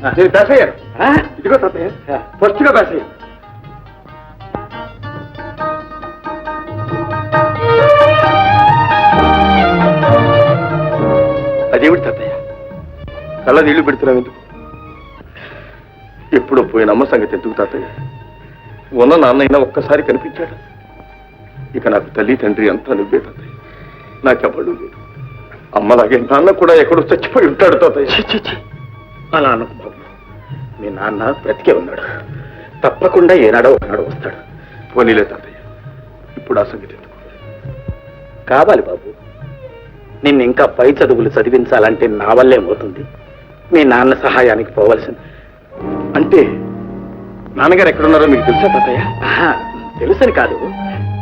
నేను పాస్ అయ్యాను. ఇదిగో తాతయ్య, ఫస్ట్ గా పాస్ అయ్యాను. అదేమిటి తాతయ్య కళ్ళ నీళ్లు పెడుతున్నావు ఎందుకు? ఎప్పుడో పోయిన అమ్మ సంగతి ఎందుకు తాతయ్య? ఉన్న నాన్నైనా ఒక్కసారి కనిపించాడు. ఇక నాకు తల్లి తండ్రి అంతా నువ్వే తాతయ్య. నాకెవ్వడు లేదు. అమ్మలాగే నాన్న కూడా ఎక్కడో చచ్చిపోయి ఉంటాడు తాతయ్య. అలా అనకు బాబు. మీ నాన్న బ్రతికే ఉన్నాడు. తప్పకుండా ఏనాడో ఒకనాడు వస్తాడు. పోనీలే తాతయ్య, ఇప్పుడు ఆ సంగతి ఎందుకు? కావాలి బాబు. నిన్ను ఇంకా పై చదువులు చదివించాలంటే నా వల్లే పోతుంది. మీ నాన్న సహాయానికి పోవలసింది. అంటే నాన్నగారు ఎక్కడున్నారో మీకు తెలుసా తాతయ్య? తెలుసని కాదు,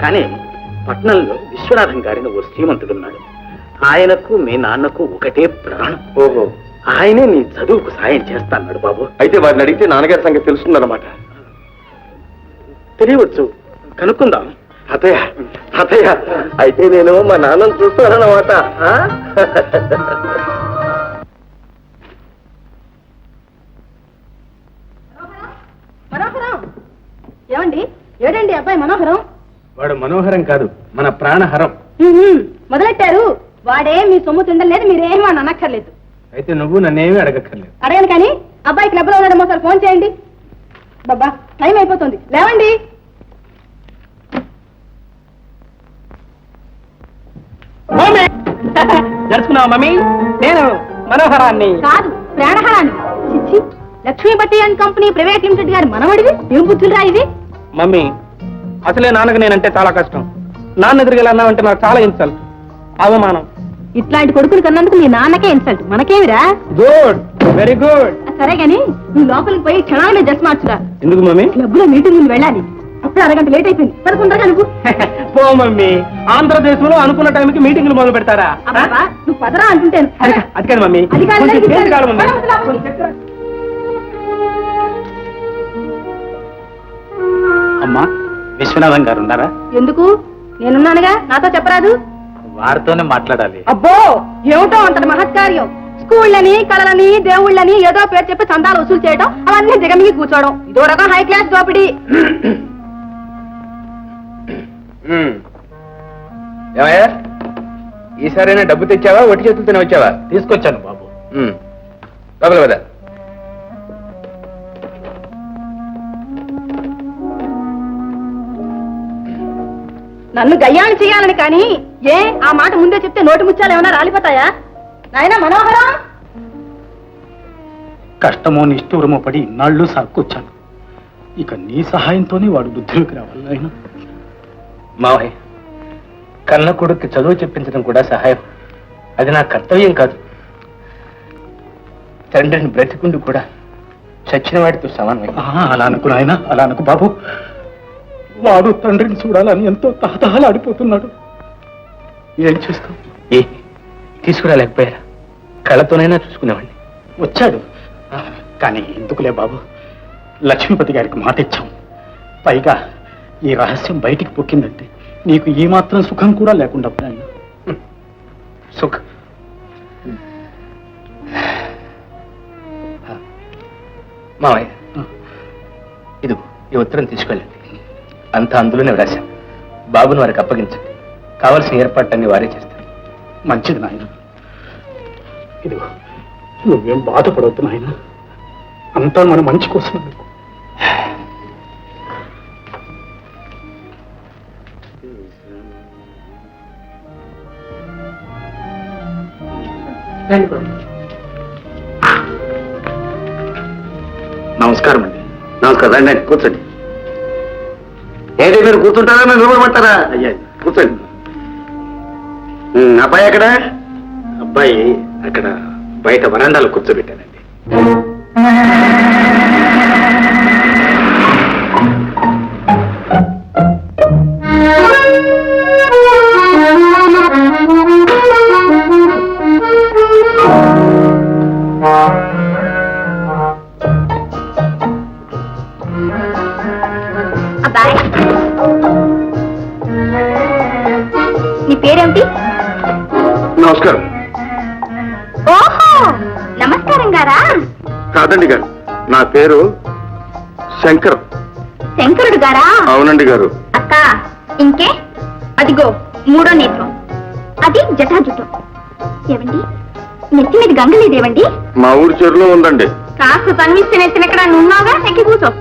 కానీ పట్నంలో విశ్వనాథం గారిని ఓ శ్రీమంతుడున్నాడు. ఆయనకు మీ నాన్నకు ఒకటే ప్రాణం. ఓహో, ఆయనే నీ చదువుకు సాయం చేస్తాన్నాడు బాబు. అయితే వారిని అడిగితే నాన్నగారి సంగతి తెలుస్తుందన్నమాట. తెలియవచ్చు, కనుక్కుందాం. అతయ్య అతయ్య, అయితే నేను మా నాన్నను చూస్తానన్నమాట. మనోహరం ఏమండి? ఏడండి అబ్బాయి మనోహరం? వాడు మనోహరం కాదు, మన ప్రాణహరం. మొదలెట్టారు. వాడే మీ సొమ్ము తిండలేదు, మీరేమీ అని అనక్కర్లేదు. అయితే నువ్వు నన్నేమీ అడగక్కర్లేదు. అడగను కానీ అబ్బాయి క్లబ్ లో ఉన్నాడేమో సార్ ఫోన్ చేయండి. బాబా టైం అయిపోతుంది, లేవండి. జరుచుకున్నావా మమ్మీ? నేను మనోహరాన్ని కాదు, ప్రాణహరాన్ని. చిచ్చి, Lakshmipathi and company private limited గారి మనవడివి. ఏం బుద్ధులురా ఇది? మమ్మీ, అసలే నాన్నకు నేనంటే చాలా కష్టం. నాన్న ఎదురుగెళ్ళన్నావంటే నాకు చాలా ఇన్సల్ట్, అవమానం. ఇట్లాంటి కొడుకులు కన్నందుకు మీ నాన్నకే ఇన్సల్ట్, మనకేమిరా? Good, very good. సరే గాని నువ్వు లోపలికి పోయి క్షణాలనే డ్రెస్ మార్చురా. ఎందుకు మమ్మీ? క్లబ్ లో మీటింగ్ ముందు వెళ్ళాలి. అప్పుడు అరగంట లేట్ అయిపోయింది. పదకొండగా నువ్వు పో మమ్మీ. ఆంధ్రదేశంలో అనుకున్న టైంకి మీటింగ్లు మొదలు పెడతారా? నువ్వు పదరా అంటుంటాను. అది కాదు మమ్మీ, అమ్మా. విశ్వనాథం గారు ఉన్నారా? ఎందుకు? నేనున్నానుగా, నాతో చెప్పరాదు? వారితోనే మాట్లాడాలి. అబ్బో, ఏమిటో అంతటి మహత్కార్యం. స్కూళ్ళని, కళలని, దేవుళ్ళని ఏదో పేరు చెప్పి చందాలు వసూలు చేయడం, అవన్నీ దిగమిగి కూర్చోవడం, ఇదో రకం హై క్లాస్ దోపిడీ. ఏమయ్యా, ఈసారైనా డబ్బు తెచ్చావా, ఒట్టి చేతులతోనే వచ్చావా? తీసుకొచ్చాను బాబు. లోపల కదా. నన్ను గయ్యాన్ని చేయాలని కానీ ఏ ఆ మాట ముందే చెప్తే నోటి ముత్యాలు ఏమైనా రాలిపోతాయా? నాయనా మనోహరం, కష్టమో నిష్ఠూరమో పడి ఇన్నాళ్ళు సాక్కొచ్చాను. ఇక నీ సహాయంతోనే వాడు బుద్ధిలోకి రావాలి. ఆయన మావయ్య, కన్న కొడుక్కి చదువు చెప్పించడం కూడా సహాయం. అది నా కర్తవ్యం కాదు. తండ్రిని బ్రతికుండు కూడా చచ్చిన వాడితో సమానమే. అలా అనుకు నాయన, అలా అనుకు బాబు. వాడు తండ్రిని చూడాలని ఎంతో తహతహలాడిపోతున్నాడు. ఏం చేస్తాం? తీసుకురాలేకపోయారా? కళ్ళతోనైనా చూసుకునేవాడిని. వచ్చాడు, కానీ ఎందుకులే బాబు. లక్ష్మీపతి గారికి మాట ఇచ్చాం. పైగా ఈ రహస్యం బయటికి పొక్కిందంటే నీకు ఈ మాత్రం సుఖం కూడా లేకుండా పోయాను. సుఖం మావయ్య, ఇది ఈ ఉత్తరం తీసుకెళ్ళండి. అంతా అందులోనే వ్రాశాం. బాబుని వారికి అప్పగించండి. కావలసిన ఏర్పాట్లన్నీ వారే చేస్తారు. మంచిది నాయన. ఇదిగో, నువ్వేం బాధపడవద్దు నాయన. అంతా మన మంచి కోసం. నమస్కారం అండి. నమస్కారం. రండి, కూర్చోండి. ఏదో మీరు కూర్చుంటారా, మీరు నిలబడమంటారా? అయ్యా, కూర్చోండి. అబ్బాయి ఎక్కడ? అబ్బాయి అక్కడ బయట వరండాలో కూర్చోబెట్టానండి. అబ్బాయి, నీ పేరేమిటి? నమస్కారం. ఓహో, నమస్కారం గారా? కాదండి గారు, నా పేరు శంకర్. శంకరుడు గారా? అవునండి గారు. అక్క ఇంకే అదిగో మూడో నేత్రం, అది జటాజుటం. ఏవండి నెత్తి మీద గంగలేదేవండి? మా ఊరి చెరువులో ఉందండి. కాస్త తన్విస్తే నెత్తిన ఎక్కడ నున్నాగా ఎక్కి కూర్చో.